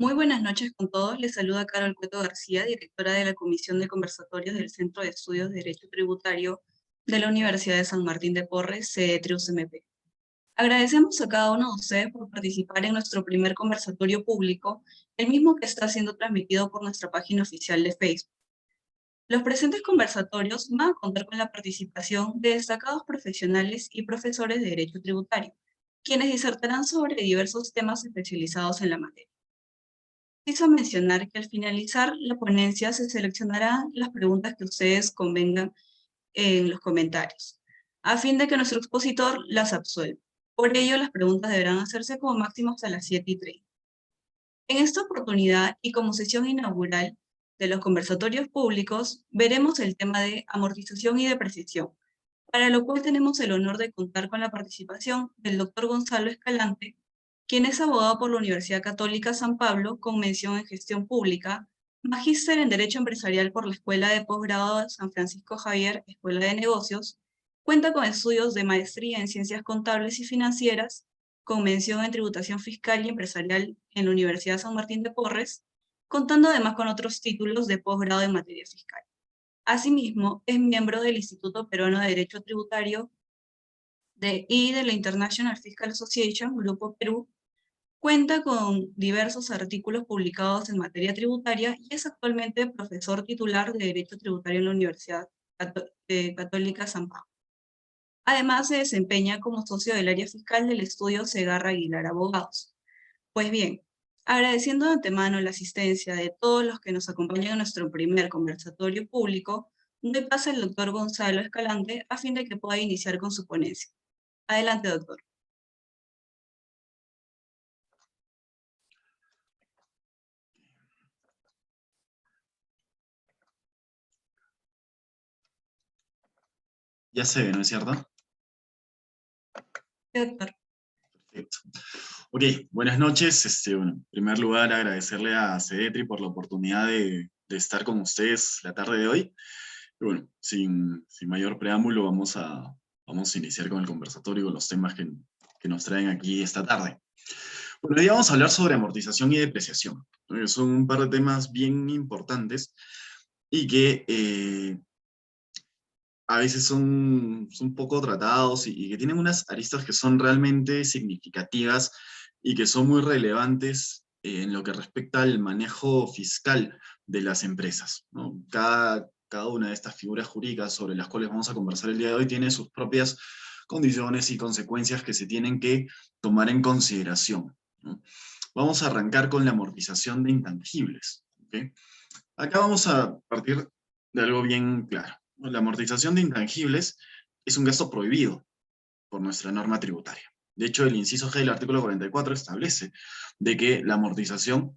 Muy buenas noches con todos. Les saluda Carol Cueto García, directora de la Comisión de Conversatorios del Centro de Estudios de Derecho Tributario de la Universidad de San Martín de Porres, sede TRIUCMP. Agradecemos a cada uno de ustedes por participar en nuestro primer conversatorio público, el mismo que está siendo transmitido por nuestra página oficial de Facebook. Los presentes conversatorios van a contar con la participación de destacados profesionales y profesores de Derecho Tributario, quienes disertarán sobre diversos temas especializados en la materia. Quiso mencionar que al finalizar la ponencia se seleccionarán las preguntas que ustedes convengan en los comentarios, a fin de que nuestro expositor las absuelva. Por ello, las preguntas deberán hacerse como máximo hasta las 7:30. En esta oportunidad y como sesión inaugural de los conversatorios públicos, veremos el tema de amortización y depreciación, para lo cual tenemos el honor de contar con la participación del doctor Gonzalo Escalante, quien es abogado por la Universidad Católica San Pablo con mención en gestión pública, magíster en Derecho Empresarial por la Escuela de Posgrado de San Francisco Javier, Escuela de Negocios, cuenta con estudios de maestría en Ciencias Contables y Financieras, con mención en Tributación Fiscal y Empresarial en la Universidad San Martín de Porres, contando además con otros títulos de posgrado en materia fiscal. Asimismo, es miembro del Instituto Peruano de Derecho Tributario y de la International Fiscal Association, Grupo Perú. Cuenta con diversos artículos publicados en materia tributaria y es actualmente profesor titular de Derecho Tributario en la Universidad Católica San Pablo. Además, se desempeña como socio del área fiscal del estudio Segarra Aguilar Abogados. Pues bien, agradeciendo de antemano la asistencia de todos los que nos acompañan en nuestro primer conversatorio público, doy paso al doctor Gonzalo Escalante a fin de que pueda iniciar con su ponencia. Adelante, doctor. Ya se ve, ¿no es cierto? Sí, doctor. Perfecto. Ok, buenas noches. Bueno, en primer lugar, agradecerle a CEDETRI por la oportunidad de estar con ustedes la tarde de hoy. Y bueno, sin mayor preámbulo, vamos a iniciar con el conversatorio, con los temas que nos traen aquí esta tarde. Bueno, hoy vamos a hablar sobre amortización y depreciación. Son un par de temas bien importantes y que a veces son poco tratados y que tienen unas aristas que son realmente significativas y que son muy relevantes en lo que respecta al manejo fiscal de las empresas, ¿no? Cada una de estas figuras jurídicas sobre las cuales vamos a conversar el día de hoy tiene sus propias condiciones y consecuencias que se tienen que tomar en consideración, ¿no? Vamos a arrancar con la amortización de intangibles, ¿ok? Acá vamos a partir de algo bien claro. La amortización de intangibles es un gasto prohibido por nuestra norma tributaria. De hecho, el inciso G del artículo 44 establece de que la amortización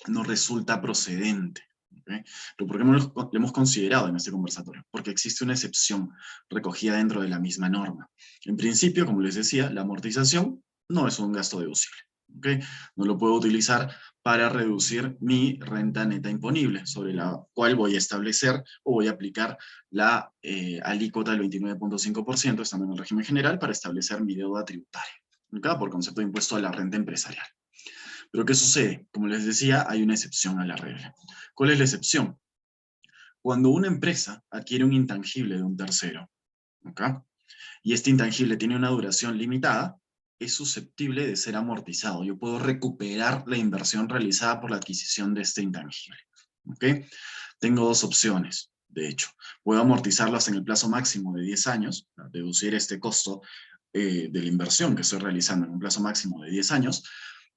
no resulta procedente. ¿Okay? ¿Pero por qué lo hemos considerado en este conversatorio? Porque existe una excepción recogida dentro de la misma norma. En principio, como les decía, la amortización no es un gasto deducible. ¿Okay? No lo puedo utilizar para reducir mi renta neta imponible, sobre la cual voy a establecer o voy a aplicar la alícuota del 29.5%, estando en el régimen general, para establecer mi deuda tributaria, ¿okay? Por concepto de impuesto a la renta empresarial. Pero ¿qué sucede? Como les decía, hay una excepción a la regla. ¿Cuál es la excepción? Cuando una empresa adquiere un intangible de un tercero, ¿okay? Y este intangible tiene una duración limitada, es susceptible de ser amortizado. Yo puedo recuperar la inversión realizada por la adquisición de este intangible. ¿Okay? Tengo dos opciones, de hecho. Puedo amortizarlas en el plazo máximo de 10 años, deducir este costo de la inversión que estoy realizando en un plazo máximo de 10 años,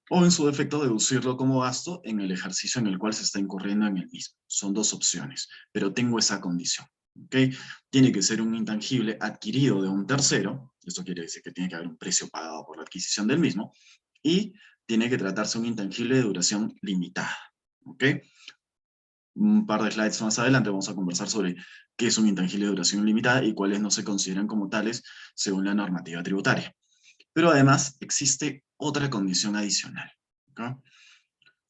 o en su defecto deducirlo como gasto en el ejercicio en el cual se está incurriendo en el mismo. Son dos opciones, pero tengo esa condición. ¿Okay? Tiene que ser un intangible adquirido de un tercero, esto quiere decir que tiene que haber un precio pagado por la adquisición del mismo, y tiene que tratarse un intangible de duración limitada. ¿Okay? Un par de slides más adelante vamos a conversar sobre qué es un intangible de duración limitada y cuáles no se consideran como tales según la normativa tributaria. Pero además existe otra condición adicional, ¿okay?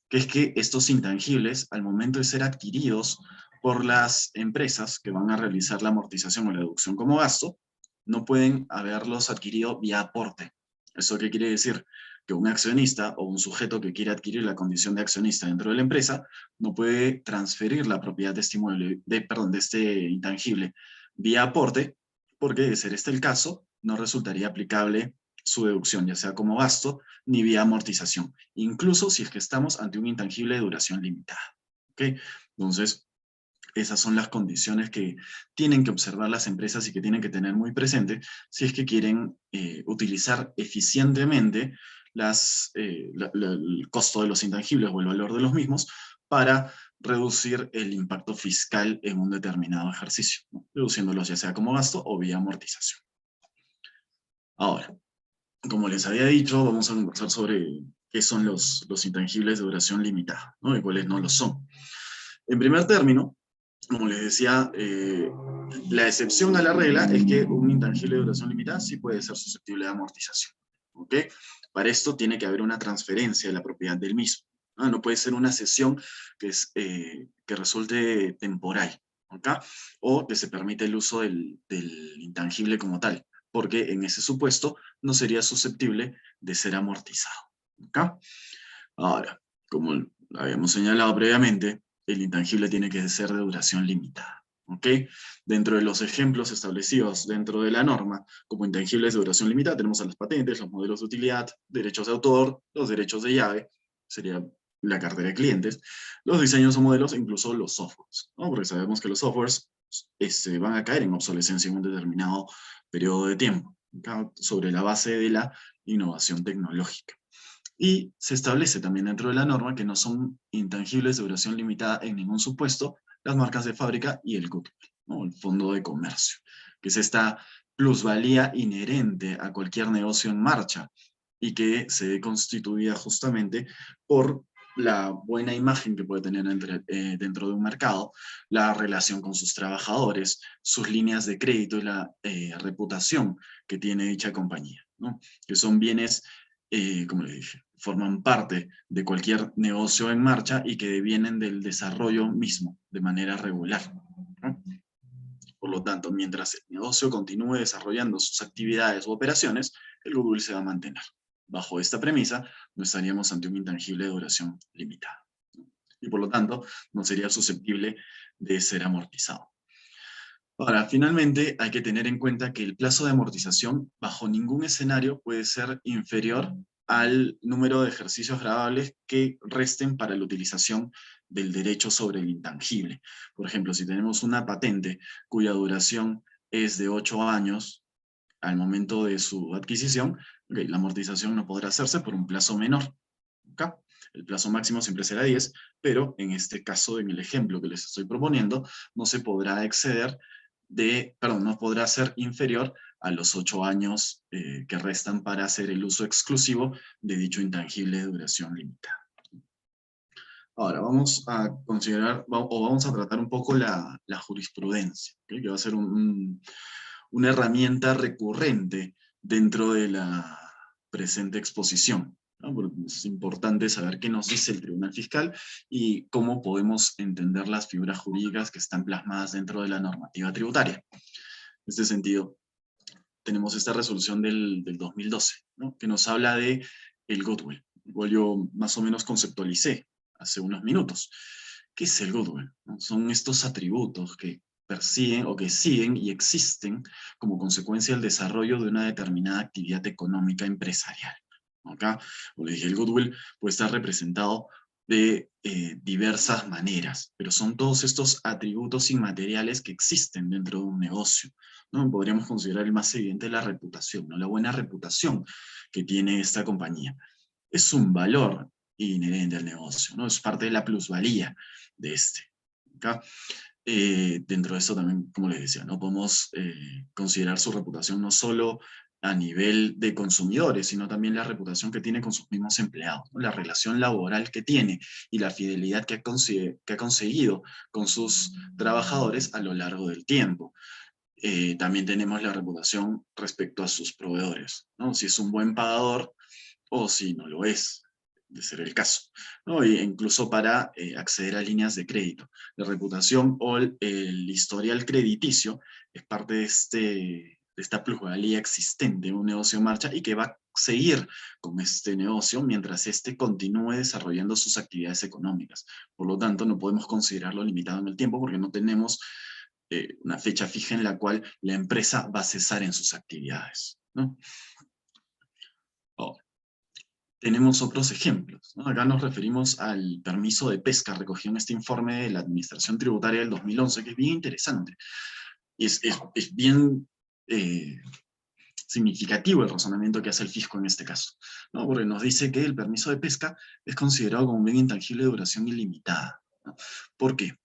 Que es que estos intangibles, al momento de ser adquiridos por las empresas que van a realizar la amortización o la deducción como gasto, no pueden haberlos adquirido vía aporte. ¿Eso qué quiere decir? que un accionista o un sujeto que quiere adquirir la condición de accionista dentro de la empresa no puede transferir la propiedad de de este intangible vía aporte, porque de ser este el caso, no resultaría aplicable su deducción, ya sea como gasto, ni vía amortización, incluso si es que estamos ante un intangible de duración limitada. ¿Ok? Entonces, esas son las condiciones que tienen que observar las empresas y que tienen que tener muy presente si es que quieren utilizar eficientemente el costo de los intangibles o el valor de los mismos para reducir el impacto fiscal en un determinado ejercicio, ¿no? Reduciéndolos ya sea como gasto o vía amortización. Ahora, como les había dicho, vamos a conversar sobre qué son los intangibles de duración limitada, ¿no? Y cuáles no lo son. En primer término, como les decía, la excepción a la regla es que un intangible de duración limitada sí puede ser susceptible de amortización. ¿Ok? Para esto tiene que haber una transferencia de la propiedad del mismo. ¿No? No puede ser una cesión que resulte temporal, ¿ok? O que se permite el uso del intangible como tal, porque en ese supuesto no sería susceptible de ser amortizado. ¿Ok? Ahora, como habíamos señalado previamente, el intangible tiene que ser de duración limitada. ¿Ok? Dentro de los ejemplos establecidos dentro de la norma, como intangibles de duración limitada, tenemos a las patentes, los modelos de utilidad, derechos de autor, los derechos de llave, sería la cartera de clientes, los diseños o modelos, e incluso los softwares, ¿no? Porque sabemos que los softwares van a caer en obsolescencia en un determinado periodo de tiempo, ¿okay? Sobre la base de la innovación tecnológica. Y se establece también dentro de la norma que no son intangibles de duración limitada en ningún supuesto las marcas de fábrica y el goodwill, ¿no? El fondo de comercio, que es esta plusvalía inherente a cualquier negocio en marcha y que se ve constituida justamente por la buena imagen que puede tener dentro de un mercado, la relación con sus trabajadores, sus líneas de crédito y la reputación que tiene dicha compañía, ¿no? Que son bienes, como les dije, forman parte de cualquier negocio en marcha y que devienen del desarrollo mismo de manera regular, ¿no? Por lo tanto, mientras el negocio continúe desarrollando sus actividades u operaciones, el goodwill se va a mantener. Bajo esta premisa, no estaríamos ante un intangible de duración limitada, ¿no? Y por lo tanto, no sería susceptible de ser amortizado. Ahora, finalmente, hay que tener en cuenta que el plazo de amortización bajo ningún escenario puede ser inferior al número de ejercicios gravables que resten para la utilización del derecho sobre el intangible. Por ejemplo, si tenemos una patente cuya duración es de 8 años al momento de su adquisición, okay, la amortización no podrá hacerse por un plazo menor. ¿Okay? El plazo máximo siempre será 10, pero en este caso, en el ejemplo que les estoy proponiendo, no se podrá exceder no podrá ser inferior a los 8 años que restan para hacer el uso exclusivo de dicho intangible de duración limitada. Ahora, vamos a considerar, o vamos a tratar un poco la jurisprudencia, ¿okay? Que va a ser una herramienta recurrente dentro de la presente exposición, ¿no? Porque es importante saber qué nos dice el Tribunal Fiscal y cómo podemos entender las figuras jurídicas que están plasmadas dentro de la normativa tributaria. En este sentido, tenemos esta resolución del 2012, ¿no? Que nos habla de el goodwill. Igual yo más o menos conceptualicé hace unos minutos. ¿Qué es el goodwill? ¿No? Son estos atributos que persiguen o que siguen y existen como consecuencia del desarrollo de una determinada actividad económica empresarial. Acá, como les dije, el goodwill puede estar representado de diversas maneras, pero son todos estos atributos inmateriales que existen dentro de un negocio, ¿no? Podríamos considerar el más evidente la reputación, ¿no? La buena reputación que tiene esta compañía. Es un valor inherente al negocio, ¿no? Es parte de la plusvalía de este. ¿Okay? Dentro de eso también, como les decía, no podemos considerar su reputación no solo a nivel de consumidores, sino también la reputación que tiene con sus mismos empleados, ¿no? La relación laboral que tiene y la fidelidad que ha conseguido con sus trabajadores a lo largo del tiempo. También tenemos la reputación respecto a sus proveedores, ¿no? Si es un buen pagador o si no lo es, de ser el caso, ¿no? E incluso para acceder a líneas de crédito. La reputación o el historial crediticio es parte de esta plusvalía existente en un negocio en marcha y que va a seguir con este negocio mientras éste continúe desarrollando sus actividades económicas. Por lo tanto, no podemos considerarlo limitado en el tiempo porque no tenemos una fecha fija en la cual la empresa va a cesar en sus actividades, ¿no? Ahora, tenemos otros ejemplos, ¿no? Acá nos referimos al permiso de pesca recogido en este informe de la Administración Tributaria del 2011, que es bien interesante. Es bien significativo el razonamiento que hace el fisco en este caso, ¿no? Porque nos dice que el permiso de pesca es considerado como un bien intangible de duración ilimitada, ¿no? ¿Por qué?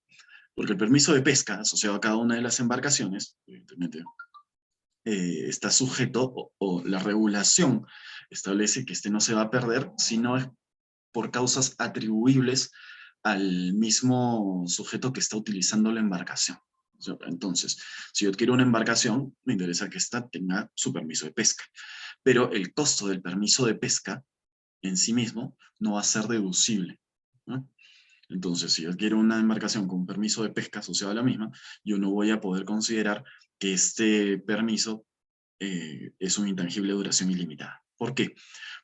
Porque el permiso de pesca, asociado a cada una de las embarcaciones, evidentemente, está sujeto, o la regulación establece que este no se va a perder, sino es por causas atribuibles al mismo sujeto que está utilizando la embarcación. Entonces, si yo adquiero una embarcación, me interesa que ésta tenga su permiso de pesca. Pero el costo del permiso de pesca en sí mismo no va a ser deducible, ¿no? Entonces, si yo adquiero una embarcación con un permiso de pesca asociado a la misma, yo no voy a poder considerar que este permiso es un intangible de duración ilimitada. ¿Por qué?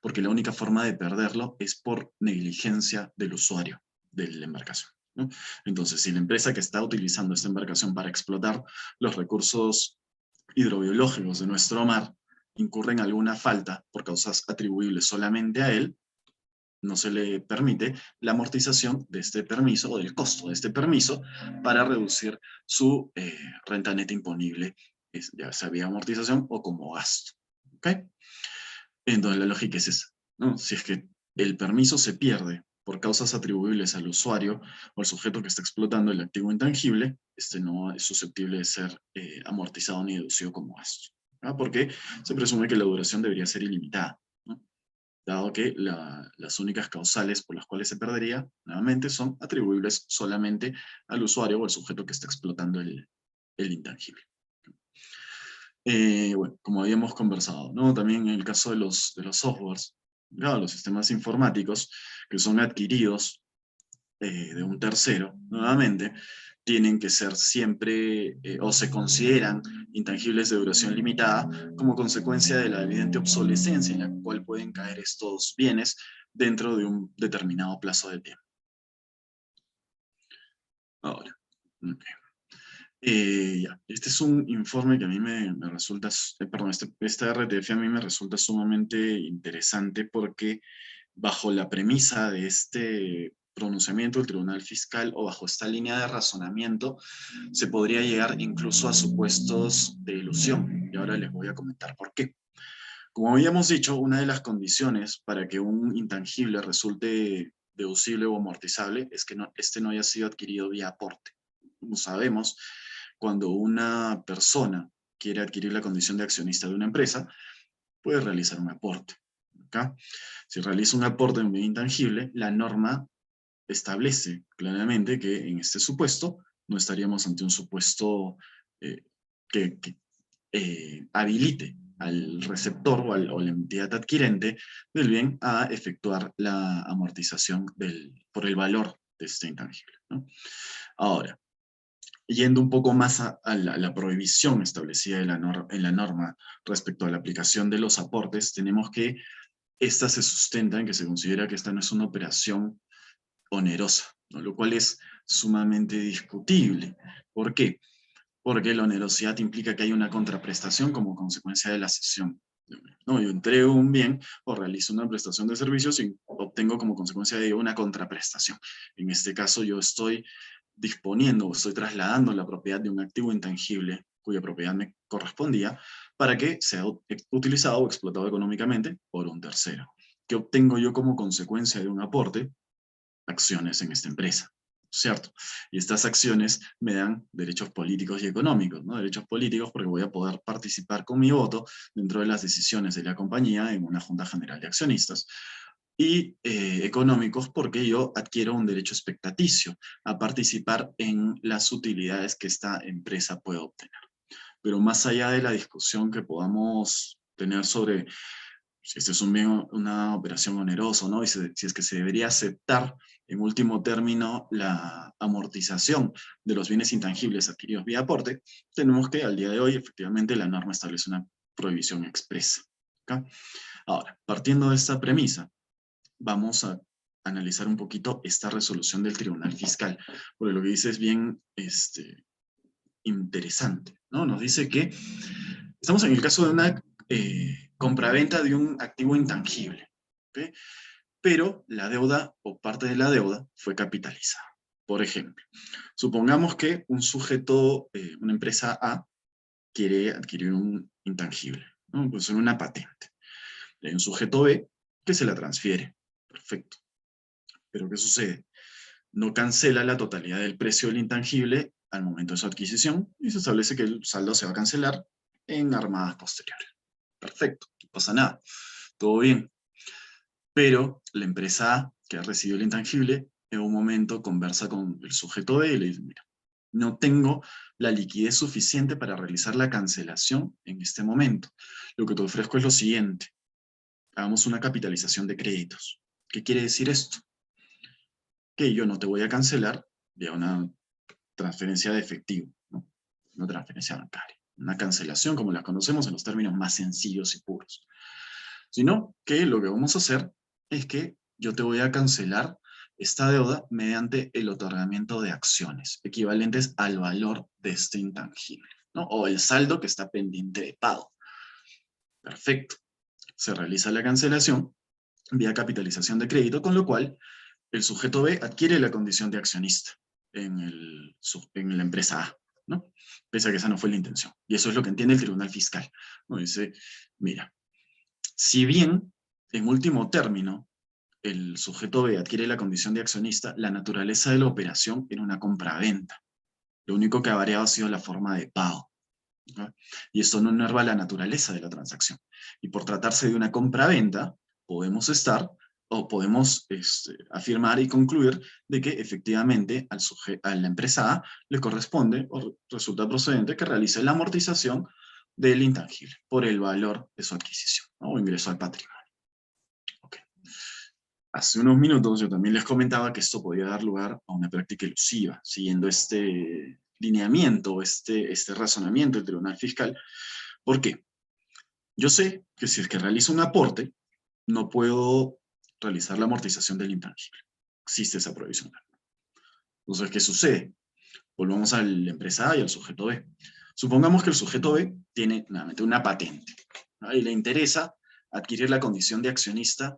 Porque la única forma de perderlo es por negligencia del usuario de la embarcación, ¿no? Entonces, si la empresa que está utilizando esta embarcación para explotar los recursos hidrobiológicos de nuestro mar incurre en alguna falta por causas atribuibles solamente a él, no se le permite la amortización de este permiso o del costo de este permiso para reducir su renta neta imponible, ya sea vía amortización o como gasto. ¿Ok? Entonces la lógica es esa, ¿no? Si es que el permiso se pierde por causas atribuibles al usuario o al sujeto que está explotando el activo intangible, este no es susceptible de ser amortizado ni deducido como gasto, ¿no? Porque se presume que la duración debería ser ilimitada, ¿no? Dado que las únicas causales por las cuales se perdería, nuevamente, son atribuibles solamente al usuario o al sujeto que está explotando el intangible. Bueno, como habíamos conversado, ¿no? También en el caso de los softwares, claro, los sistemas informáticos que son adquiridos de un tercero, nuevamente, tienen que ser siempre, o se consideran intangibles de duración limitada como consecuencia de la evidente obsolescencia en la cual pueden caer estos bienes dentro de un determinado plazo de tiempo. Ahora, okay. Ya. Este es un informe que a mí me resulta, perdón, esta RTF a mí me resulta sumamente interesante porque bajo la premisa de este pronunciamiento del Tribunal Fiscal o bajo esta línea de razonamiento se podría llegar incluso a supuestos de ilusión. Y ahora les voy a comentar por qué. Como habíamos dicho, una de las condiciones para que un intangible resulte deducible o amortizable es que este no haya sido adquirido vía aporte. Como sabemos, cuando una persona quiere adquirir la condición de accionista de una empresa, puede realizar un aporte. ¿Okay? Si realiza un aporte en un bien intangible, la norma establece claramente que en este supuesto no estaríamos ante un supuesto que habilite al receptor o la entidad adquirente del bien a efectuar la amortización por el valor de este intangible, ¿no? Ahora, yendo un poco más a la prohibición establecida en la norma respecto a la aplicación de los aportes, tenemos que esta se sustenta en que se considera que esta no es una operación onerosa, ¿no? Lo cual es sumamente discutible. ¿Por qué? Porque la onerosidad implica que hay una contraprestación como consecuencia de la cesión. ¿No? Yo entrego un bien o realizo una prestación de servicios y obtengo como consecuencia de ello una contraprestación. En este caso yo estoy disponiendo o estoy trasladando la propiedad de un activo intangible cuya propiedad me correspondía para que sea utilizado o explotado económicamente por un tercero. ¿Qué obtengo yo como consecuencia de un aporte? Acciones en esta empresa, ¿cierto? Y estas acciones me dan derechos políticos y económicos, ¿no? Derechos políticos porque voy a poder participar con mi voto dentro de las decisiones de la compañía en una junta general de accionistas. Y económicos porque yo adquiero un derecho expectaticio a participar en las utilidades que esta empresa puede obtener. Pero más allá de la discusión que podamos tener sobre si este es un bien, una operación onerosa, ¿no? Y si es que se debería aceptar, en último término, la amortización de los bienes intangibles adquiridos vía aporte, tenemos que, al día de hoy, efectivamente, la norma establece una prohibición expresa. ¿Okay? Ahora, partiendo de esta premisa, vamos a analizar un poquito esta resolución del Tribunal Fiscal, porque lo que dice es bien interesante, ¿no? Nos dice que estamos en el caso de una compraventa de un activo intangible, ¿okay? Pero la deuda o parte de la deuda fue capitalizada. Por ejemplo, supongamos que un sujeto, una empresa A, quiere adquirir un intangible, ¿no? Pues una patente. Hay un sujeto B que se la transfiere. Perfecto. Pero ¿qué sucede? No cancela la totalidad del precio del intangible al momento de su adquisición y se establece que el saldo se va a cancelar en armadas posteriores. Perfecto, no pasa nada, todo bien. Pero la empresa A, que ha recibido el intangible, en un momento conversa con el sujeto B y le dice, mira, no tengo la liquidez suficiente para realizar la cancelación en este momento. Lo que te ofrezco es lo siguiente, hagamos una capitalización de créditos. ¿Qué quiere decir esto? Que yo no te voy a cancelar vía una transferencia de efectivo, ¿no? Una transferencia bancaria, una cancelación como la conocemos en los términos más sencillos y puros, sino que lo que vamos a hacer es que yo te voy a cancelar esta deuda mediante el otorgamiento de acciones equivalentes al valor de este intangible, ¿no? O el saldo que está pendiente de pago. Perfecto. Se realiza la cancelación vía capitalización de crédito, con lo cual el sujeto B adquiere la condición de accionista en la empresa A, ¿no? Pese a que esa no fue la intención. Y eso es lo que entiende el Tribunal Fiscal, ¿no? Dice, mira, si bien, en último término, el sujeto B adquiere la condición de accionista, la naturaleza de la operación era una compra-venta. Lo único que ha variado ha sido la forma de pago, ¿no? Y esto no enerva la naturaleza de la transacción. Y por tratarse de una compra-venta, podemos afirmar y concluir de que efectivamente a la empresa A le corresponde o resulta procedente que realice la amortización del intangible por el valor de su adquisición, ¿no? O ingreso al patrimonio. Okay. Hace unos minutos yo también les comentaba que esto podía dar lugar a una práctica elusiva, siguiendo este lineamiento, este razonamiento del Tribunal Fiscal. ¿Por qué? Yo sé que si es que realizo un aporte, no puedo realizar la amortización del intangible. Existe esa prohibición. Entonces, ¿qué sucede? Volvamos a la empresa A y al sujeto B. Supongamos que el sujeto B tiene nuevamente una patente, ¿no? Y le interesa adquirir la condición de accionista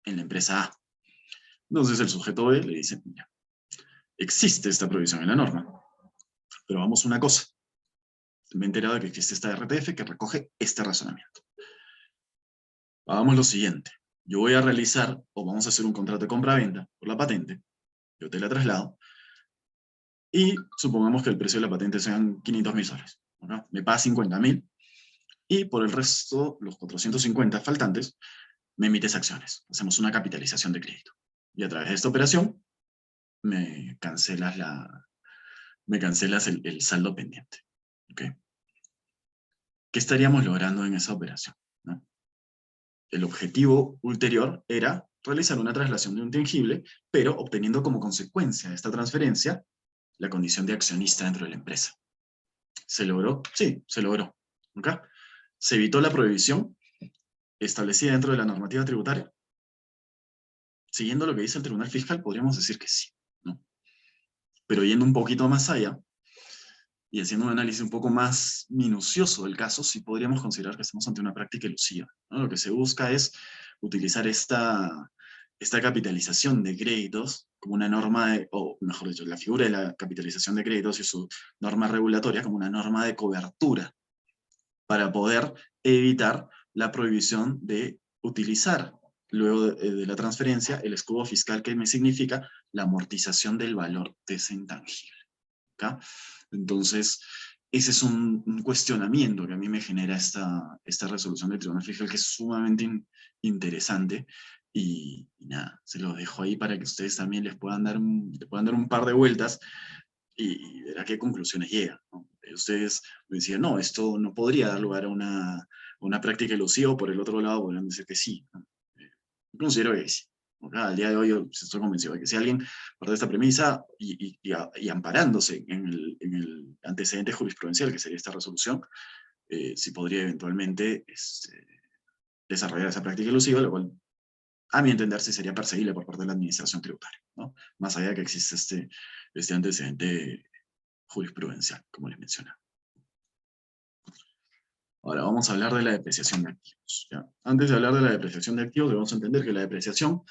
en la empresa A. Entonces el sujeto B le dice, mira, existe esta prohibición en la norma, pero vamos a una cosa. Me he enterado de que existe esta RTF que recoge este razonamiento. Hagamos lo siguiente. Yo voy a realizar, o vamos a hacer un contrato de compra-venta por la patente, yo te la traslado, y supongamos que el precio de la patente sean 500.000 soles. ¿No? Me paga 50.000, y por el resto, los 450 faltantes, me emites acciones. Hacemos una capitalización de crédito. Y a través de esta operación, me cancelas el saldo pendiente. ¿Okay? ¿Qué estaríamos logrando en esa operación? ¿No? El objetivo ulterior era realizar una traslación de un tangible, pero obteniendo como consecuencia de esta transferencia la condición de accionista dentro de la empresa. ¿Se logró? Sí, se logró. ¿Okay? ¿Se evitó la prohibición establecida dentro de la normativa tributaria? Siguiendo lo que dice el Tribunal Fiscal, podríamos decir que sí, ¿no? Pero yendo un poquito más allá, y haciendo un análisis un poco más minucioso del caso, sí podríamos considerar que estamos ante una práctica elusiva, ¿no? Lo que se busca es utilizar esta capitalización de créditos como una norma, o mejor dicho, la figura de la capitalización de créditos y su norma regulatoria como una norma de cobertura para poder evitar la prohibición de utilizar luego de la transferencia el escudo fiscal que me significa la amortización del valor de ese intangible. ¿Okay? Entonces, ese es un cuestionamiento que a mí me genera esta resolución del Tribunal Fiscal, que es sumamente interesante, y nada, se lo dejo ahí para que ustedes también le puedan dar un par de vueltas y ver a qué conclusiones llegan, ¿no? Ustedes me decían, no, esto no podría dar lugar a una práctica elusiva, o por el otro lado podrían decir que sí, ¿no? Yo considero que sí. Al día de hoy yo estoy convencido de que si alguien parte de esta premisa y amparándose en el antecedente jurisprudencial, que sería esta resolución, sí podría eventualmente desarrollar esa práctica elusiva, lo cual, a mi entender, sí sería perseguible por parte de la administración tributaria, ¿no? Más allá de que existe este antecedente jurisprudencial, como les mencionaba. Ahora vamos a hablar de la depreciación de activos, ¿ya? Antes de hablar de la depreciación de activos, debemos entender que la depreciación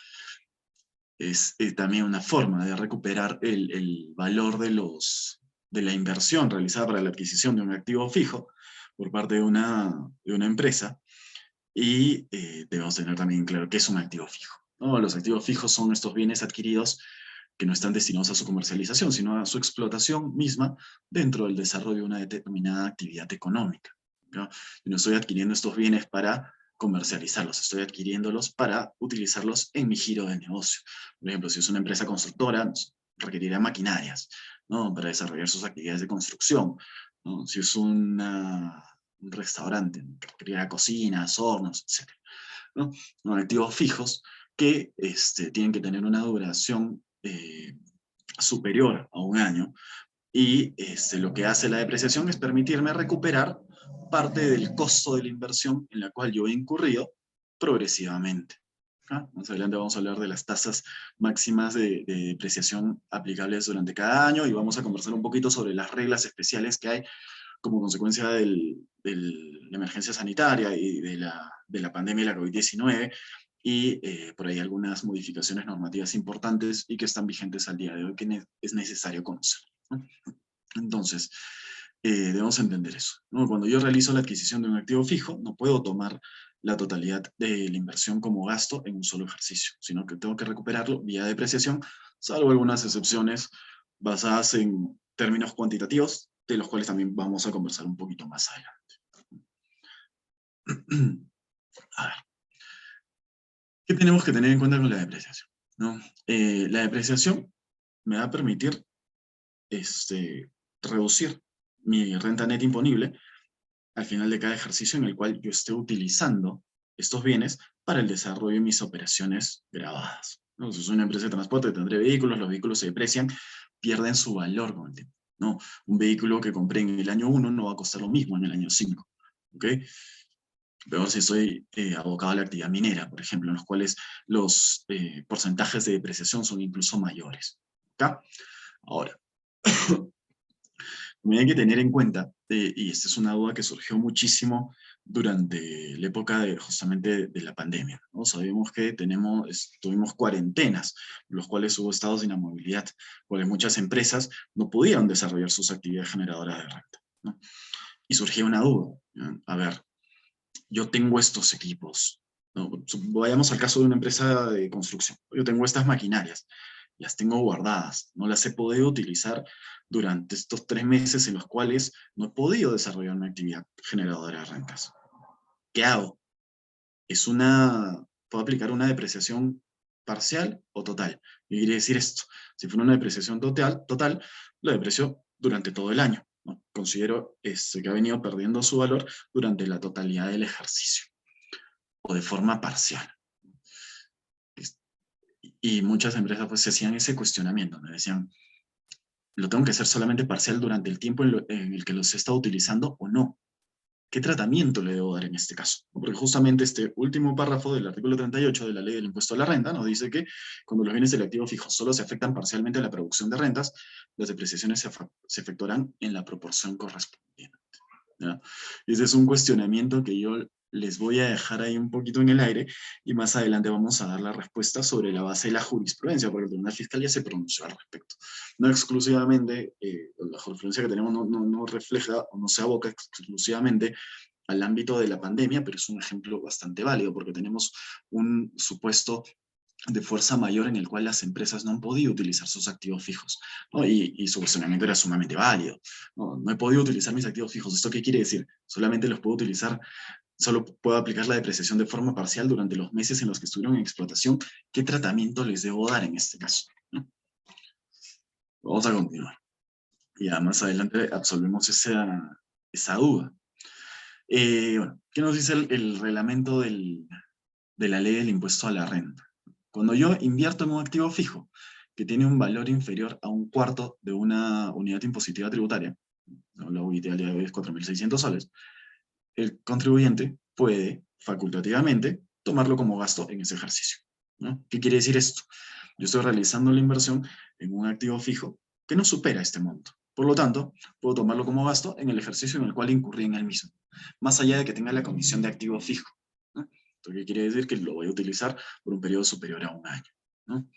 es también una forma de recuperar el valor de la inversión realizada para la adquisición de un activo fijo por parte de una empresa, y debemos tener también claro qué es un activo fijo, ¿no? Los activos fijos son estos bienes adquiridos que no están destinados a su comercialización, sino a su explotación misma dentro del desarrollo de una determinada actividad económica, ¿no? Y no estoy adquiriendo estos bienes para comercializarlos, estoy adquiriéndolos para utilizarlos en mi giro de negocio. Por ejemplo, si es una empresa constructora, requerirá maquinarias, ¿no? Para desarrollar sus actividades de construcción, ¿no? Si es un restaurante, que requerirá cocinas, hornos, etc., ¿no? Son activos fijos que tienen que tener una duración superior a un año, y lo que hace la depreciación es permitirme recuperar parte del costo de la inversión en la cual yo he incurrido progresivamente. ¿Ah? Más adelante vamos a hablar de las tasas máximas de depreciación aplicables durante cada año, y vamos a conversar un poquito sobre las reglas especiales que hay como consecuencia de la emergencia sanitaria y de la pandemia de la COVID-19, y por ahí algunas modificaciones normativas importantes y que están vigentes al día de hoy, que es necesario conocer, ¿no? Entonces, debemos entender eso, ¿no? Cuando yo realizo la adquisición de un activo fijo, no puedo tomar la totalidad de la inversión como gasto en un solo ejercicio, sino que tengo que recuperarlo vía depreciación, salvo algunas excepciones basadas en términos cuantitativos, de los cuales también vamos a conversar un poquito más adelante. A ver, ¿qué tenemos que tener en cuenta con la depreciación, ¿no? La depreciación me va a permitir reducir mi renta neta imponible al final de cada ejercicio en el cual yo esté utilizando estos bienes para el desarrollo de mis operaciones grabadas, ¿no? Si soy una empresa de transporte, tendré vehículos, los vehículos se deprecian, pierden su valor con el tiempo, ¿no? Un vehículo que compré en el año 1 no va a costar lo mismo en el año 5, ¿ok? Peor si estoy abocado a la actividad minera, por ejemplo, en los cuales los porcentajes de depreciación son incluso mayores, ¿ok? Ahora, también hay que tener en cuenta, y esta es una duda que surgió muchísimo durante la época justamente de la pandemia, ¿no? Sabemos que tuvimos cuarentenas, en los cuales hubo estados de inamovilidad, cuales muchas empresas no pudieron desarrollar sus actividades generadoras de renta, ¿no? Y surgía una duda, ¿no? A ver, yo tengo estos equipos, ¿no? Vayamos al caso de una empresa de construcción, yo tengo estas maquinarias, las tengo guardadas, no las he podido utilizar durante estos 3 meses en los cuales no he podido desarrollar una actividad generadora de rentas. ¿Qué hago? ¿Puedo aplicar una depreciación parcial o total? ¿Qué quiere decir esto? Si fuera una depreciación total, lo deprecio durante todo el año, ¿no? Considero que ha venido perdiendo su valor durante la totalidad del ejercicio, o de forma parcial. Y muchas empresas pues se hacían ese cuestionamiento, me decían, ¿lo tengo que hacer solamente parcial durante el tiempo en el que los he estado utilizando o no? ¿Qué tratamiento le debo dar en este caso? Porque justamente este último párrafo del artículo 38 de la Ley del Impuesto a la Renta nos dice que cuando los bienes del activo fijo solo se afectan parcialmente a la producción de rentas, las depreciaciones se efectuarán en la proporción correspondiente, ¿ya? Ese es un cuestionamiento que yo les voy a dejar ahí un poquito en el aire, y más adelante vamos a dar la respuesta sobre la base de la jurisprudencia, porque el Tribunal Fiscal ya se pronunció al respecto. No exclusivamente, la jurisprudencia que tenemos no refleja o no se aboca exclusivamente al ámbito de la pandemia, pero es un ejemplo bastante válido, porque tenemos un supuesto de fuerza mayor en el cual las empresas no han podido utilizar sus activos fijos, ¿no? Y su cuestionamiento era sumamente válido. No he podido utilizar mis activos fijos. ¿Esto qué quiere decir? Solamente los puedo utilizar, solo puedo aplicar la depreciación de forma parcial durante los meses en los que estuvieron en explotación. ¿Qué tratamiento les debo dar en este caso, ¿no? Vamos a continuar. Ya más adelante absolvemos esa duda. Bueno, ¿Qué nos dice el reglamento de la ley del impuesto a la renta? Cuando yo invierto en un activo fijo que tiene un valor inferior a un cuarto de una unidad impositiva tributaria, la UIT al día de hoy es 4.600 soles, el contribuyente puede facultativamente tomarlo como gasto en ese ejercicio, ¿no? ¿Qué quiere decir esto? Yo estoy realizando la inversión en un activo fijo que no supera este monto. Por lo tanto, puedo tomarlo como gasto en el ejercicio en el cual incurrí en el mismo, más allá de que tenga la condición de activo fijo, ¿no? ¿Esto qué quiere decir? Que lo voy a utilizar por un periodo superior a un año, ¿no?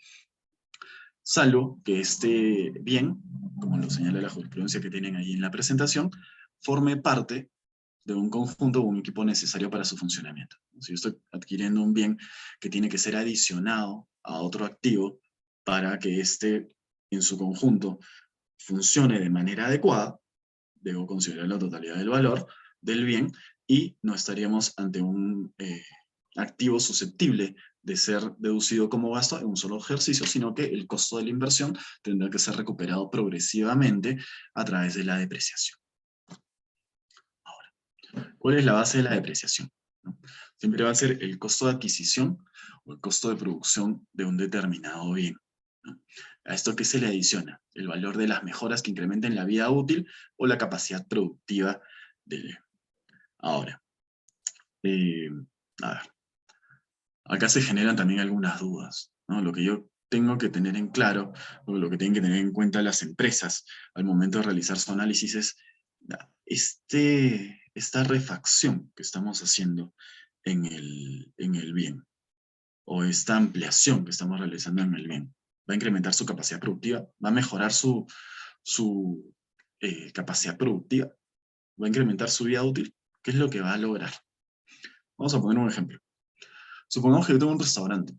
Salvo que este bien, como lo señala la jurisprudencia que tienen ahí en la presentación, forme parte de un conjunto o un equipo necesario para su funcionamiento. Si yo estoy adquiriendo un bien que tiene que ser adicionado a otro activo para que éste en su conjunto funcione de manera adecuada, debo considerar la totalidad del valor del bien y no estaríamos ante un activo susceptible de ser deducido como gasto en un solo ejercicio, sino que el costo de la inversión tendrá que ser recuperado progresivamente a través de la depreciación. Ahora, ¿cuál es la base de la depreciación? ¿No? Siempre va a ser el costo de adquisición o el costo de producción de un determinado bien, ¿no? ¿A esto qué se le adiciona? El valor de las mejoras que incrementen la vida útil o la capacidad productiva del bien. Ahora, eh, a ver, acá se generan también algunas dudas, ¿no? Lo que yo tengo que tener en claro, o lo que tienen que tener en cuenta las empresas al momento de realizar su análisis es esta refacción que estamos haciendo en el bien, o esta ampliación que estamos realizando en el bien. Va a incrementar su capacidad productiva, va a mejorar su capacidad productiva, va a incrementar su vida útil. ¿Qué es lo que va a lograr? Vamos a poner un ejemplo. Supongamos que yo tengo un restaurante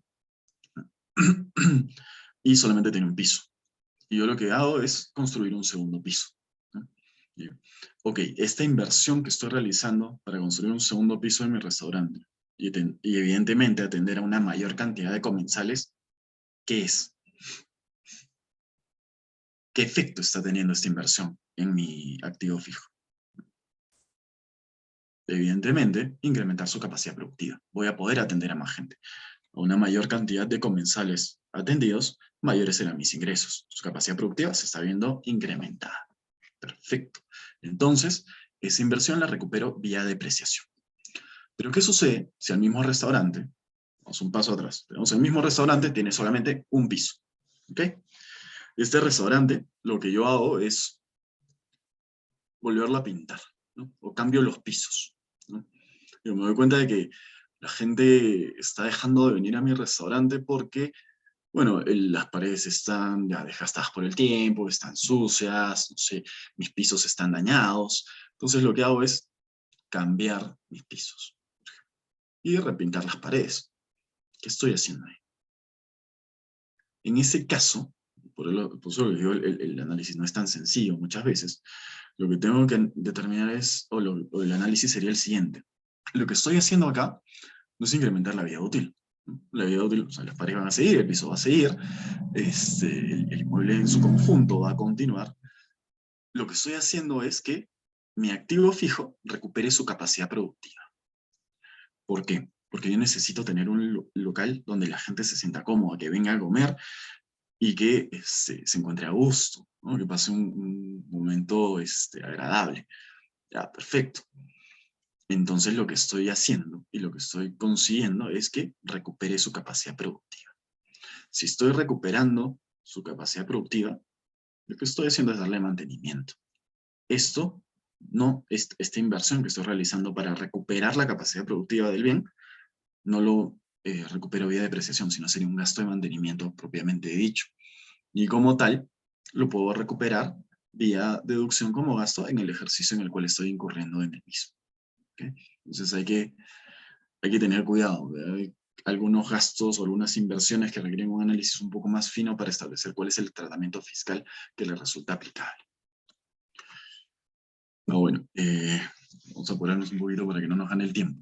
y solamente tiene un piso. Y yo lo que hago es construir un segundo piso, ¿no? Ok, esta inversión que estoy realizando para construir un segundo piso en mi restaurante y evidentemente atender a una mayor cantidad de comensales, ¿qué es? ¿Qué efecto está teniendo esta inversión en mi activo fijo? Evidentemente, incrementar su capacidad productiva. Voy a poder atender a más gente. A una mayor cantidad de comensales atendidos, mayores serán mis ingresos. Su capacidad productiva se está viendo incrementada. Perfecto. Entonces, esa inversión la recupero vía depreciación. Pero ¿qué sucede si al mismo restaurante, vamos un paso atrás, tenemos el mismo restaurante, tiene solamente un piso? ¿Ok? Este restaurante, lo que yo hago es volverlo a pintar, ¿no? O cambio los pisos, ¿no? Yo me doy cuenta de que la gente está dejando de venir a mi restaurante porque, bueno, las paredes están ya desgastadas por el tiempo, están sucias, no sé, mis pisos están dañados. Entonces lo que hago es cambiar mis pisos y repintar las paredes. ¿Qué estoy haciendo ahí? En ese caso, por eso les digo, el análisis no es tan sencillo muchas veces. Lo que tengo que determinar es, o el análisis sería el siguiente. Lo que estoy haciendo acá no es incrementar la vida útil. La vida útil, o sea, las paredes van a seguir, el piso va a seguir, el inmueble en su conjunto va a continuar. Lo que estoy haciendo es que mi activo fijo recupere su capacidad productiva. ¿Por qué? Porque yo necesito tener un local donde la gente se sienta cómoda, que venga a comer y que se encuentre a gusto, ¿no? Que pase un momento agradable. Ya, perfecto. Entonces lo que estoy haciendo y lo que estoy consiguiendo es que recupere su capacidad productiva. Si estoy recuperando su capacidad productiva, lo que estoy haciendo es darle mantenimiento. Esto, no, esta inversión que estoy realizando para recuperar la capacidad productiva del bien, no lo recupero vía depreciación, sino sería un gasto de mantenimiento propiamente dicho. Y como tal, lo puedo recuperar vía deducción como gasto en el ejercicio en el cual estoy incurriendo en el mismo. ¿Okay? Entonces hay que tener cuidado. Hay algunos gastos o algunas inversiones que requieren un análisis un poco más fino para establecer cuál es el tratamiento fiscal que le resulta aplicable. Bueno, vamos a apurarnos un poquito para que no nos gane el tiempo.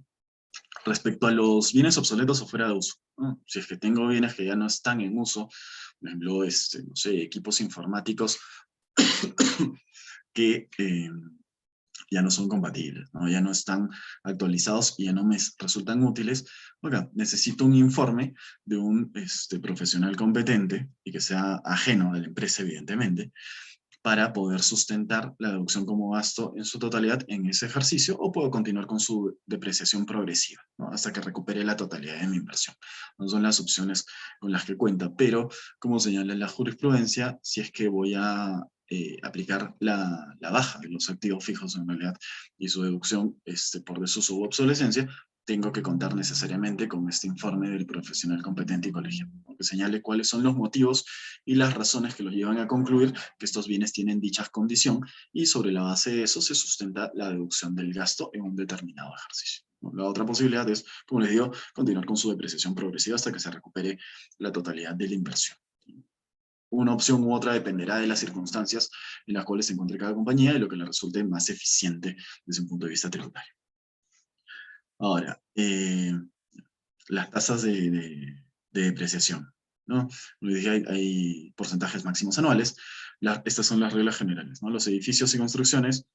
Respecto a los bienes obsoletos o fuera de uso, ¿no? Si es que tengo bienes que ya no están en uso, por ejemplo, no sé, equipos informáticos que ya no son compatibles, ¿no? Ya no están actualizados y ya no me resultan útiles. Oiga, necesito un informe de un profesional competente y que sea ajeno a la empresa, evidentemente, para poder sustentar la deducción como gasto en su totalidad en ese ejercicio, o puedo continuar con su depreciación progresiva, ¿no? Hasta que recupere la totalidad de mi inversión. No son las opciones con las que cuenta, pero como señala la jurisprudencia, si es que voy a aplicar la baja de los activos fijos en realidad y su deducción por desuso u obsolescencia, tengo que contar necesariamente con este informe del profesional competente y colegiado, que señale cuáles son los motivos y las razones que los llevan a concluir que estos bienes tienen dicha condición, y sobre la base de eso se sustenta la deducción del gasto en un determinado ejercicio. La otra posibilidad es, como les digo, continuar con su depreciación progresiva hasta que se recupere la totalidad de la inversión. Una opción u otra dependerá de las circunstancias en las cuales se encuentre cada compañía y lo que le resulte más eficiente desde un punto de vista tributario. Ahora, las tasas de depreciación, ¿no? Como dije, hay porcentajes máximos anuales. Estas son las reglas generales, ¿no? Los edificios y construcciones,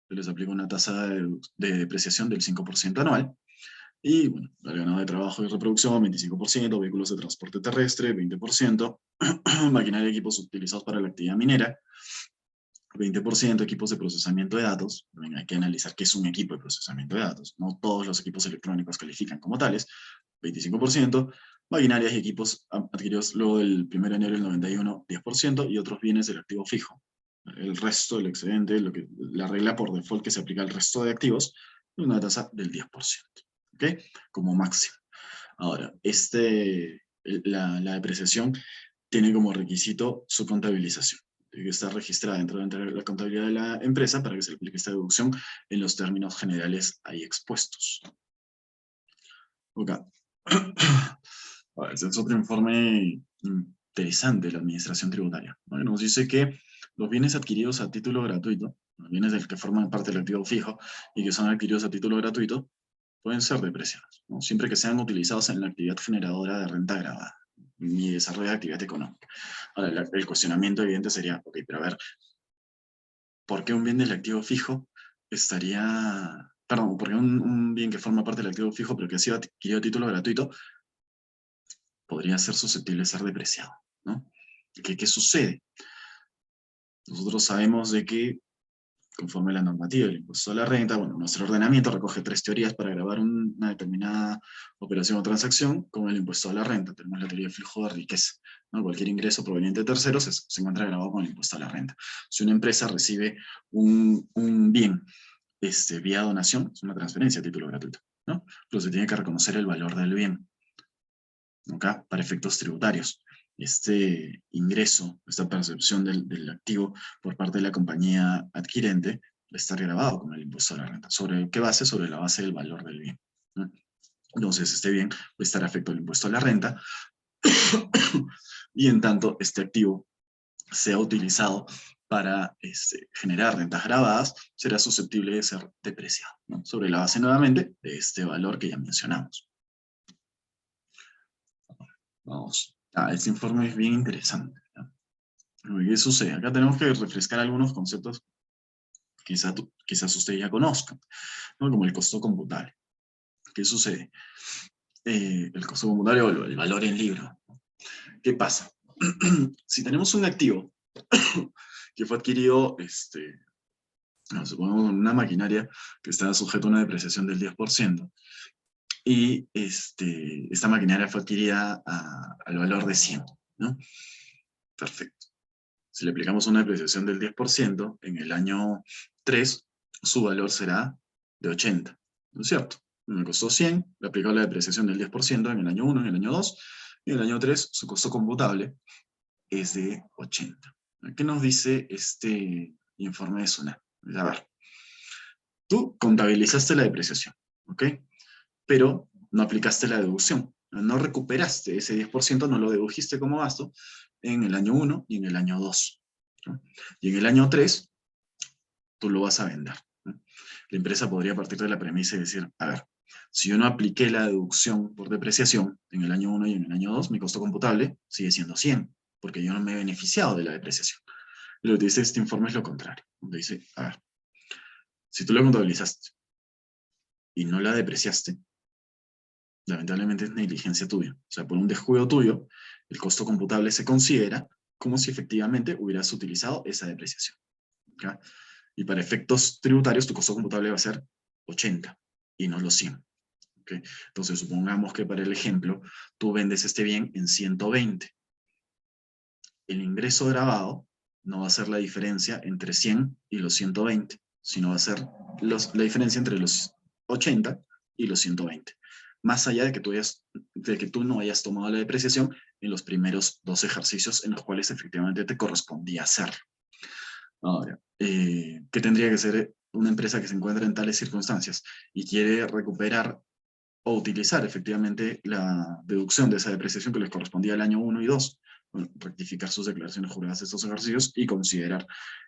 se les aplica una tasa de depreciación del 5% anual. Y, bueno, el ganado de trabajo y reproducción, 25%, vehículos de transporte terrestre, 20%, maquinaria y equipos utilizados para la actividad minera, 20%, equipos de procesamiento de datos. Hay que analizar qué es un equipo de procesamiento de datos. No todos los equipos electrónicos califican como tales. 25%, maquinarias y equipos adquiridos luego del 1 de enero del 91, 10%, y otros bienes del activo fijo. El resto del excedente, la regla por default que se aplica al resto de activos, una tasa del 10%. ¿Ok? Como máximo. Ahora, la depreciación tiene como requisito su contabilización. Tiene que estar registrada dentro de la contabilidad de la empresa para que se le aplique esta deducción en los términos generales ahí expuestos. Ok. Este es otro informe interesante de la administración tributaria. Nos dice que los bienes adquiridos a título gratuito, los bienes del que forman parte del activo fijo y que son adquiridos a título gratuito, pueden ser depreciados, ¿no? Siempre que sean utilizados en la actividad generadora de renta agravada y desarrollo de actividad económica. Ahora, el cuestionamiento evidente sería, ok, pero a ver, ¿por qué un bien del activo fijo estaría... Perdón, ¿por qué un bien que forma parte del activo fijo pero que ha sido adquirido a título gratuito podría ser susceptible de ser depreciado, ¿no? ¿Qué sucede? Nosotros sabemos de que, conforme a la normativa del impuesto a la renta, bueno, nuestro ordenamiento recoge 3 teorías para grabar una determinada operación o transacción con el impuesto a la renta. Tenemos la teoría del flujo de riqueza, ¿no? Cualquier ingreso proveniente de terceros se encuentra grabado con el impuesto a la renta. Si una empresa recibe un bien vía donación, es una transferencia a título gratuito, ¿no? Pero se tiene que reconocer el valor del bien, ¿okay? Para efectos tributarios. Este ingreso, esta percepción del activo por parte de la compañía adquirente, está grabado con el impuesto a la renta. ¿Sobre qué base? Sobre la base del valor del bien, ¿no? Entonces, este bien va a estar afecto al impuesto a la renta, y en tanto este activo sea utilizado para generar rentas grabadas, será susceptible de ser depreciado, ¿no? Sobre la base, nuevamente, de este valor que ya mencionamos. Vamos. Este informe es bien interesante, ¿no? ¿Qué sucede? Acá tenemos que refrescar algunos conceptos que quizás ustedes ya conozcan, ¿no? Como el costo computable. ¿Qué sucede? El costo computable o el valor en libro. ¿Qué pasa? Si tenemos un activo que fue adquirido, supongamos una maquinaria que está sujeta a una depreciación del 10%, y esta maquinaria fue adquirida al valor de 100, ¿no? Perfecto. Si le aplicamos una depreciación del 10%, en el año 3, su valor será de 80, ¿no es cierto? Me costó 100, le aplicamos la depreciación del 10% en el año 1, en el año 2, y en el año 3 su costo computable es de 80. ¿Qué nos dice este informe de SUNAT? A ver, tú contabilizaste la depreciación, ¿ok? Pero no aplicaste la deducción. No recuperaste ese 10%, no lo dedujiste como gasto en el año 1 y en el año 2, ¿no? Y en el año 3, tú lo vas a vender, ¿no? La empresa podría partir de la premisa y decir, a ver, si yo no apliqué la deducción por depreciación en el año 1 y en el año 2, mi costo computable sigue siendo 100, porque yo no me he beneficiado de la depreciación. Y lo que dice este informe es lo contrario. Donde dice, a ver, Si tú la contabilizaste y no la depreciaste, lamentablemente es negligencia tuya. O sea, por un descuido tuyo, el costo computable se considera como si efectivamente hubieras utilizado esa depreciación. ¿Ok? Y para efectos tributarios, tu costo computable va a ser 80 y no los 100. ¿Ok? Entonces, supongamos que para el ejemplo, tú vendes este bien en 120. El ingreso grabado no va a ser la diferencia entre 100 y los 120, sino va a ser la diferencia entre los 80 y los 120. Más allá de que tú no hayas tomado la depreciación en los primeros 2 ejercicios en los cuales efectivamente te correspondía hacerlo. Ahora, ¿qué tendría que hacer una empresa que se encuentra en tales circunstancias y quiere recuperar o utilizar efectivamente la deducción de esa depreciación que les correspondía al año 1 y 2? Bueno, rectificar sus declaraciones juradas de estos ejercicios y considerar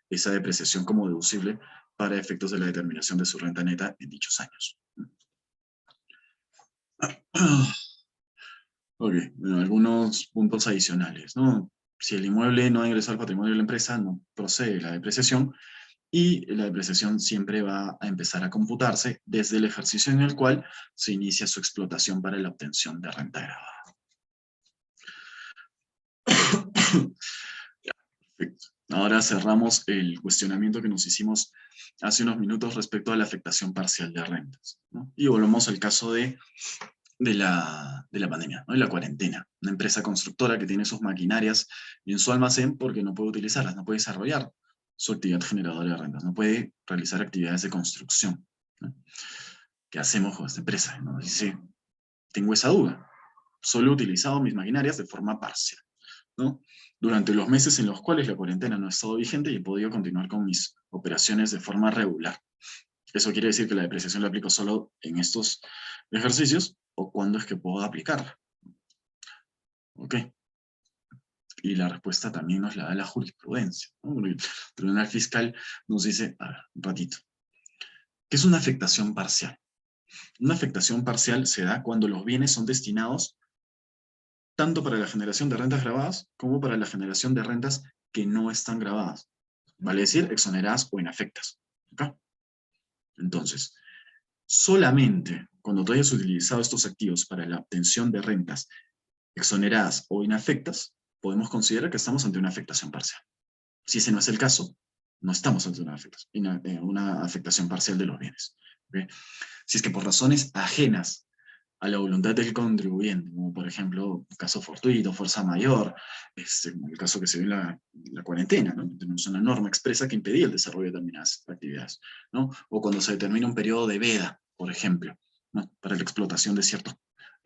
esa depreciación como deducible para efectos de la determinación de su renta neta en dichos años. Ok, bueno, algunos puntos adicionales, ¿no? Si el inmueble no ha ingresado al patrimonio de la empresa, no procede la depreciación, y la depreciación siempre va a empezar a computarse desde el ejercicio en el cual se inicia su explotación para la obtención de renta grabada. Perfecto. Ahora cerramos el cuestionamiento que nos hicimos hace unos minutos respecto a la afectación parcial de rentas, ¿no? Y volvemos al caso de la pandemia, ¿no? Y la cuarentena. Una empresa constructora que tiene sus maquinarias en su almacén porque no puede utilizarlas, no puede desarrollar su actividad generadora de rentas, no puede realizar actividades de construcción, ¿no? ¿Qué hacemos con esta empresa? Nos dice, tengo esa duda, solo he utilizado mis maquinarias de forma parcial, ¿no? Durante los meses en los cuales la cuarentena no ha estado vigente y he podido continuar con mis operaciones de forma regular. ¿Eso quiere decir que la depreciación la aplico solo en estos ejercicios o cuándo es que puedo aplicarla? ¿Ok? Y la respuesta también nos la da la jurisprudencia, ¿no? El Tribunal Fiscal nos dice, a ver, un ratito, ¿qué es una afectación parcial? Una afectación parcial se da cuando los bienes son destinados tanto para la generación de rentas grabadas como para la generación de rentas que no están grabadas. Vale decir, exoneradas o inafectas. ¿Ok? Entonces, solamente cuando tú hayas utilizado estos activos para la obtención de rentas exoneradas o inafectas, podemos considerar que estamos ante una afectación parcial. Si ese no es el caso, no estamos ante una afectación parcial de los bienes. ¿Okay? Si es que por razones ajenas a la voluntad del contribuyente, como por ejemplo caso fortuito, fuerza mayor, como el caso que se ve en la cuarentena, ¿no? Tenemos una norma expresa que impedía el desarrollo de determinadas actividades, ¿no? O cuando se determina un periodo de veda, por ejemplo, ¿no? Para la explotación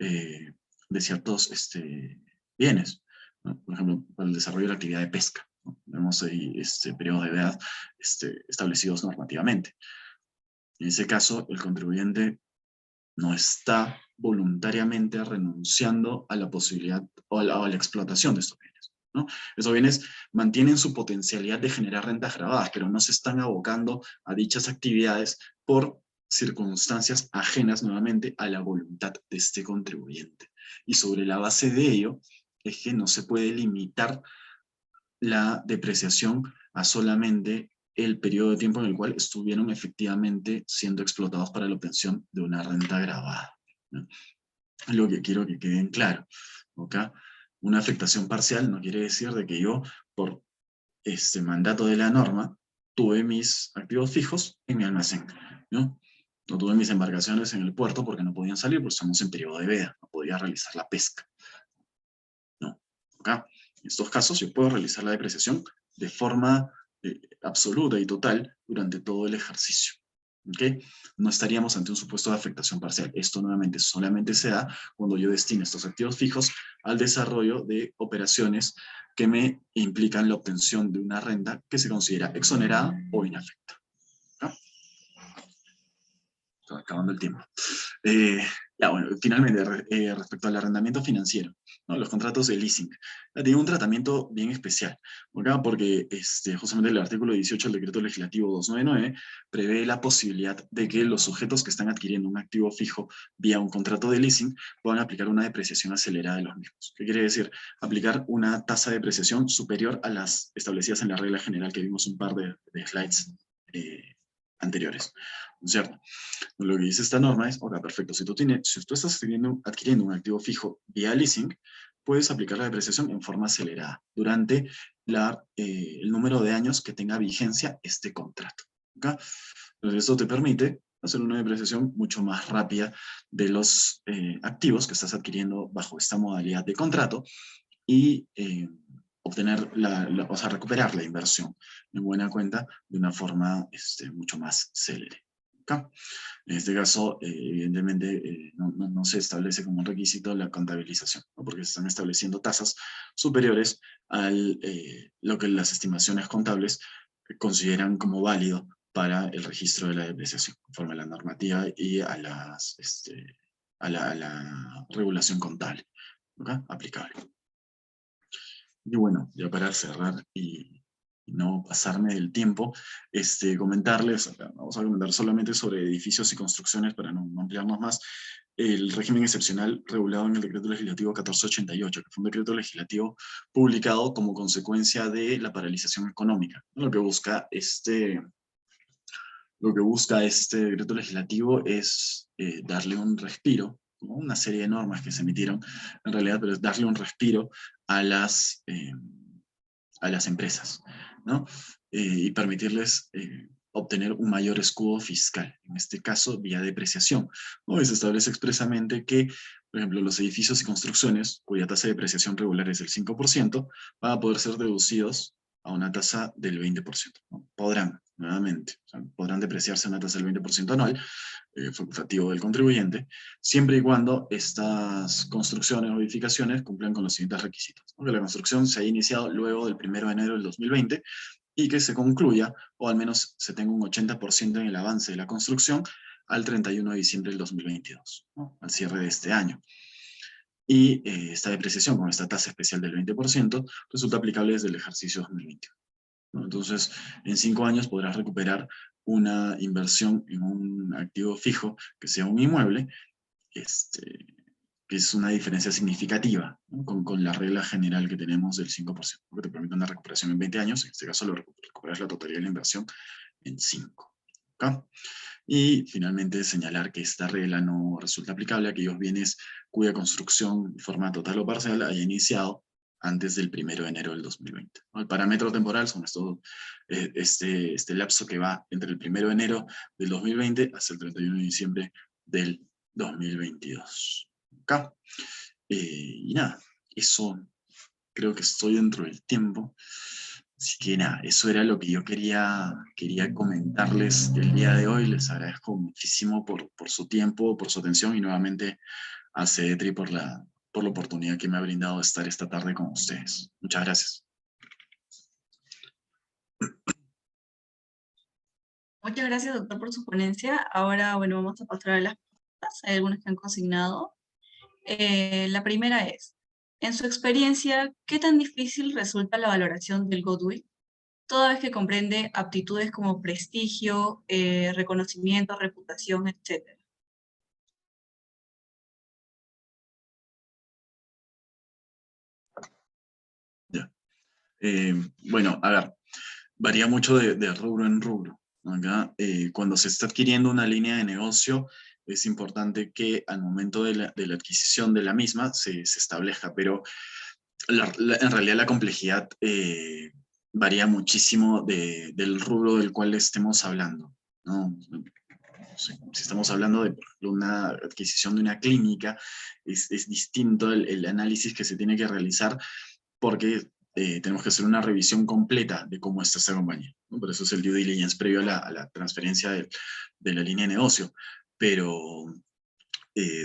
eh, de ciertos bienes, ¿no? Por ejemplo, para el desarrollo de la actividad de pesca, ¿no? Tenemos ahí periodos de veda establecidos normativamente. En ese caso, el contribuyente no está voluntariamente renunciando a la posibilidad o a la explotación de estos bienes, ¿no? Estos bienes mantienen su potencialidad de generar rentas grabadas, pero no se están abocando a dichas actividades por circunstancias ajenas nuevamente a la voluntad de este contribuyente. Y sobre la base de ello es que no se puede limitar la depreciación a solamente el periodo de tiempo en el cual estuvieron efectivamente siendo explotados para la obtención de una renta grabada, ¿no? Lo que quiero que queden claro, ¿ok? Una afectación parcial no quiere decir de que yo, por este mandato de la norma, tuve mis activos fijos en mi almacén, ¿no? No tuve mis embarcaciones en el puerto porque no podían salir, porque estamos en periodo de veda, no podía realizar la pesca, ¿no? ¿Ok? En estos casos yo puedo realizar la depreciación de forma absoluta y total durante todo el ejercicio. ¿Okay? No estaríamos ante un supuesto de afectación parcial. Esto nuevamente solamente se da cuando yo destino estos activos fijos al desarrollo de operaciones que me implican la obtención de una renta que se considera exonerada o inafecta. ¿No? Está acabando el tiempo. Ya, bueno, finalmente, respecto al arrendamiento financiero, ¿no? Los contratos de leasing, tienen un tratamiento bien especial, ¿okay? Porque justamente el artículo 18 del decreto legislativo 299 prevé la posibilidad de que los sujetos que están adquiriendo un activo fijo vía un contrato de leasing puedan aplicar una depreciación acelerada de los mismos. ¿Qué quiere decir? Aplicar una tasa de depreciación superior a las establecidas en la regla general que vimos un par de slides anteriores, ¿no es cierto? Lo que dice esta norma es, ok, perfecto, si tú estás adquiriendo un activo fijo vía leasing, puedes aplicar la depreciación en forma acelerada durante el número de años que tenga vigencia este contrato. ¿Okay? Entonces, esto te permite hacer una depreciación mucho más rápida de los activos que estás adquiriendo bajo esta modalidad de contrato y obtener, o sea, recuperar la inversión en buena cuenta de una forma mucho más célere. ¿Okay? En este caso, evidentemente, no se establece como un requisito la contabilización, ¿no? Porque se están estableciendo tasas superiores a lo que las estimaciones contables consideran como válido para el registro de la depreciación, conforme a la normativa y a la regulación contable, ¿okay? Aplicable. Y bueno, ya para cerrar y no pasarme del tiempo, comentarles, vamos a comentar solamente sobre edificios y construcciones para no ampliarnos más, el régimen excepcional regulado en el decreto legislativo 1488, que fue un decreto legislativo publicado como consecuencia de la paralización económica. Lo que busca este decreto legislativo es darle un respiro, ¿no? Una serie de normas que se emitieron en realidad, pero es darle un respiro a las empresas, ¿no? Y permitirles obtener un mayor escudo fiscal, en este caso vía depreciación, ¿no? Y se establece expresamente que, por ejemplo, los edificios y construcciones cuya tasa de depreciación regular es del 5%, van a poder ser deducidos a una tasa del 20%, ¿no? Podrán, nuevamente, o sea, podrán depreciarse a una tasa del 20% anual, facultativo del contribuyente, siempre y cuando estas construcciones o edificaciones cumplan con los siguientes requisitos, ¿no? Que la construcción se haya iniciado luego del 1 de enero del 2020 y que se concluya, o al menos se tenga un 80% en el avance de la construcción al 31 de diciembre del 2022, ¿no? Al cierre de este año. Y esta depreciación con esta tasa especial del 20% resulta aplicable desde el ejercicio 2021. ¿No? Entonces, en 5 años podrás recuperar una inversión en un activo fijo que sea un inmueble, que es una diferencia significativa, ¿no? con la regla general que tenemos del 5%, que te permite una recuperación en 20 años, en este caso recuperas la totalidad de la inversión en 5. ¿Okay? Y finalmente señalar que esta regla no resulta aplicable a aquellos bienes cuya construcción de forma total o parcial haya iniciado antes del 1 de enero del 2020. El parámetro temporal son este lapso que va entre el 1 de enero del 2020 hasta el 31 de diciembre del 2022. ¿Okay? Y nada, eso creo que estoy dentro del tiempo. Así que nada, eso era lo que yo quería comentarles el día de hoy. Les agradezco muchísimo por su tiempo, por su atención y nuevamente a CEDETRI por la oportunidad que me ha brindado de estar esta tarde con ustedes. Muchas gracias. Muchas gracias, doctor, por su ponencia. Ahora, bueno, vamos a pasar a las preguntas. Hay algunas que han consignado. La primera es, en su experiencia, ¿qué tan difícil resulta la valoración del goodwill, toda vez que comprende aptitudes como prestigio, reconocimiento, reputación, etcétera? Ya. Bueno, a ver, varía mucho de rubro en rubro. Acá, cuando se está adquiriendo una línea de negocio, es importante que al momento de la adquisición de la misma se establezca, pero en realidad la complejidad varía muchísimo del rubro del cual estemos hablando, ¿no? Si estamos hablando de, por ejemplo, una adquisición de una clínica, es distinto el análisis que se tiene que realizar porque tenemos que hacer una revisión completa de cómo está esta compañía, ¿no? Por eso es el due diligence previo a la transferencia de la línea de negocio. Pero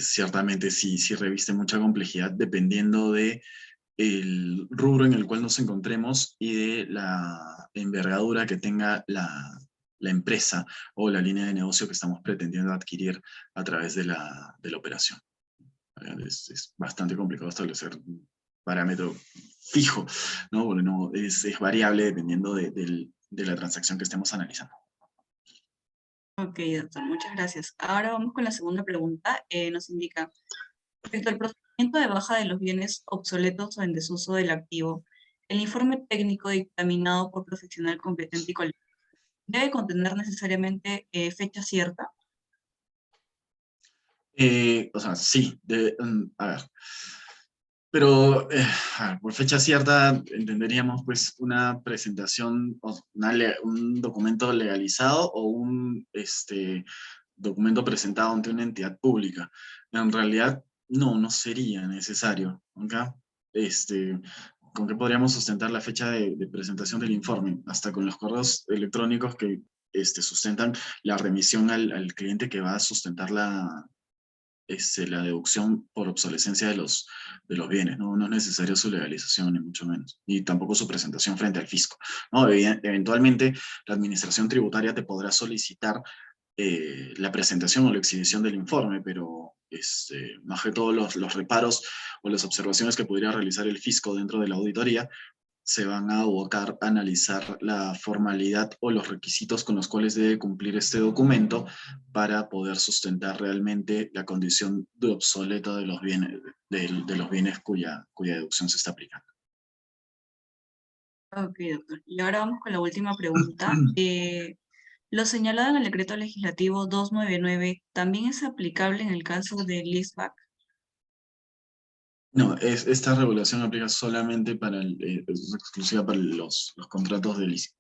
ciertamente sí reviste mucha complejidad dependiendo de el rubro en el cual nos encontremos y de la envergadura que tenga la empresa o la línea de negocio que estamos pretendiendo adquirir a través de la operación. Es bastante complicado establecer un parámetro fijo, ¿no? Porque no, es variable dependiendo de la transacción que estemos analizando. Ok, doctor, muchas gracias. Ahora vamos con la segunda pregunta. Nos indica, respecto al procedimiento de baja de los bienes obsoletos o en desuso del activo, el informe técnico dictaminado por profesional competente y colegiado ¿Debe contener necesariamente fecha cierta? O sea, sí, a ver. Pero, a ver, por fecha cierta, entenderíamos pues una presentación, o un documento legalizado o un documento presentado ante una entidad pública. En realidad, no sería necesario, ¿ok? ¿Con qué podríamos sustentar la fecha de presentación del informe? Hasta con los correos electrónicos que sustentan la remisión al cliente que va a sustentar la deducción por obsolescencia de los bienes, ¿no? No es necesario su legalización, ni mucho menos, ni tampoco su presentación frente al fisco, ¿no? Eventualmente, la administración tributaria te podrá solicitar la presentación o la exhibición del informe, pero más que todo los reparos o las observaciones que podría realizar el fisco dentro de la auditoría se van a abocar a analizar la formalidad o los requisitos con los cuales debe cumplir este documento para poder sustentar realmente la condición de obsoleto de los bienes, de los bienes cuya deducción se está aplicando. Ok, doctor. Y ahora vamos con la última pregunta. Lo señalado en el decreto legislativo 299 también es aplicable en el caso del leaseback. No, esta regulación aplica solamente es exclusiva para los contratos de leasing.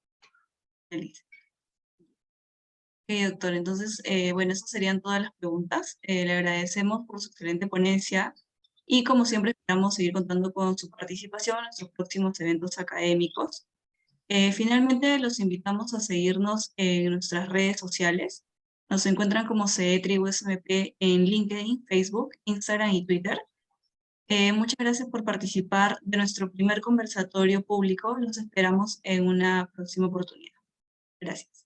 Ok, doctor. Entonces, bueno, esas serían todas las preguntas. Le agradecemos por su excelente ponencia y como siempre esperamos seguir contando con su participación en nuestros próximos eventos académicos. Finalmente, los invitamos a seguirnos en nuestras redes sociales. Nos encuentran como CETRI USMP en LinkedIn, Facebook, Instagram y Twitter. Muchas gracias por participar de nuestro primer conversatorio público. Los esperamos en una próxima oportunidad. Gracias.